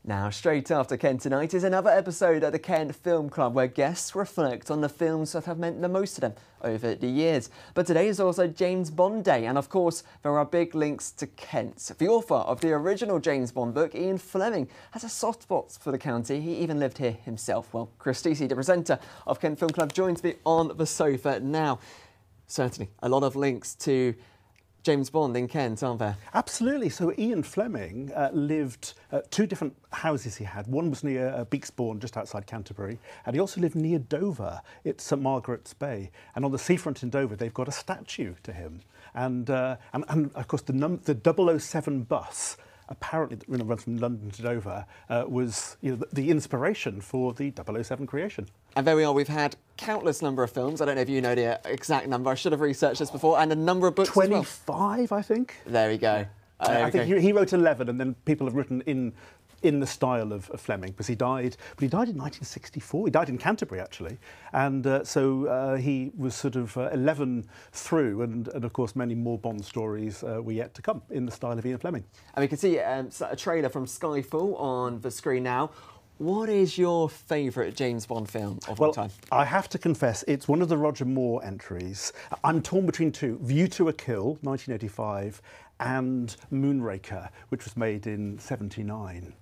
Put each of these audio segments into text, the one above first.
Now, straight after Ken Tonight is another episode at the Ken Film Club where guests reflect on the films that have meant the most to them over the years. But today is also James Bond Day, and of course there are big links to Kent. The author of the original James Bond book, Ian Fleming, has a soft spot for the county. He even lived here himself. Well, Chris Deacy, the presenter of Ken Film Club, joins me on the sofa now. Certainly, a lot of links to James Bond in Kent, aren't there? Absolutely. So Ian Fleming lived two different houses he had. One was near Beaksbourne, just outside Canterbury, and he also lived near Dover. It's St Margaret's Bay, and on the seafront in Dover, they've got a statue to him. And of course, the 007 bus, apparently that runs from London to Dover, was the inspiration for the 007 creation. And there we are, we've had countless number of films. I don't know if you know the exact number, I should have researched this before, and a number of books 25, as well. I think. There we go. I think he wrote 11, and then people have written in the style of Fleming, because he died in 1964. He died in Canterbury, actually, and so he was sort of 11 through, and of course many more Bond stories were yet to come in the style of Ian Fleming. And we can see a trailer from Skyfall on the screen now. What is your favourite James Bond film of all time? I have to confess, it's one of the Roger Moore entries. I'm torn between two: View to a Kill, 1985, and Moonraker, which was made in '79.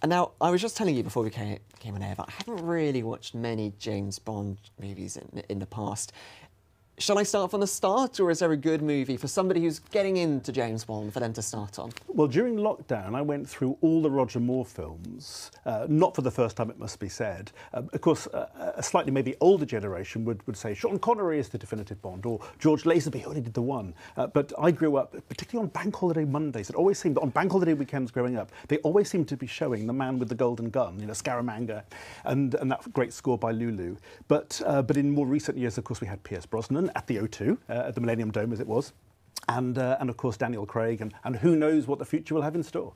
And now, I was just telling you before we came on air that I haven't really watched many James Bond movies in the past. Shall I start from the start, or is there a good movie for somebody who's getting into James Bond for them to start on? Well, during lockdown, I went through all the Roger Moore films, not for the first time, it must be said. Of course, a slightly maybe older generation would say Sean Connery is the definitive Bond, or George Lazenby only did the one. But I grew up, particularly on Bank Holiday Mondays, it always seemed, on Bank Holiday weekends growing up, they always seemed to be showing the man with the golden gun, Scaramanga, and that great score by Lulu. But in more recent years, of course, we had Pierce Brosnan at the O2, at the Millennium Dome as it was, and of course Daniel Craig, and who knows what the future will have in store.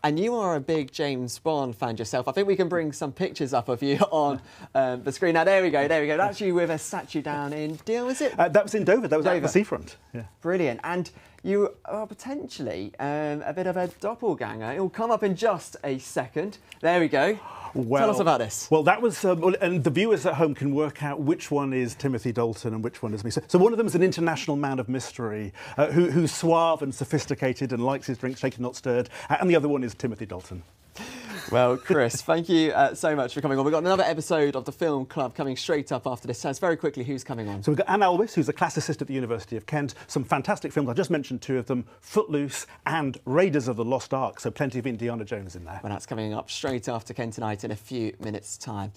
And you are a big James Bond fan yourself. I think we can bring some pictures up of you on the screen. Now, there we go. That's you with a statue down in Deal, is it? That was in Dover. That was at the seafront. Yeah. Brilliant. And you are potentially a bit of a doppelganger. It will come up in just a second. There we go. Well, tell us about this. Well, that was, and the viewers at home can work out which one is Timothy Dalton and which one is me. So one of them is an international man of mystery who's suave and sophisticated and likes his drink shaken, not stirred, and the other one is Timothy Dalton. Well, Chris, thank you so much for coming on. We've got another episode of the Film Club coming straight up after this. Tell us very quickly who's coming on. So we've got Anne Elwes, who's a classicist at the University of Kent. Some fantastic films. I just mentioned two of them, Footloose and Raiders of the Lost Ark. So plenty of Indiana Jones in there. Well, that's coming up straight after Ken Tonight in a few minutes' time.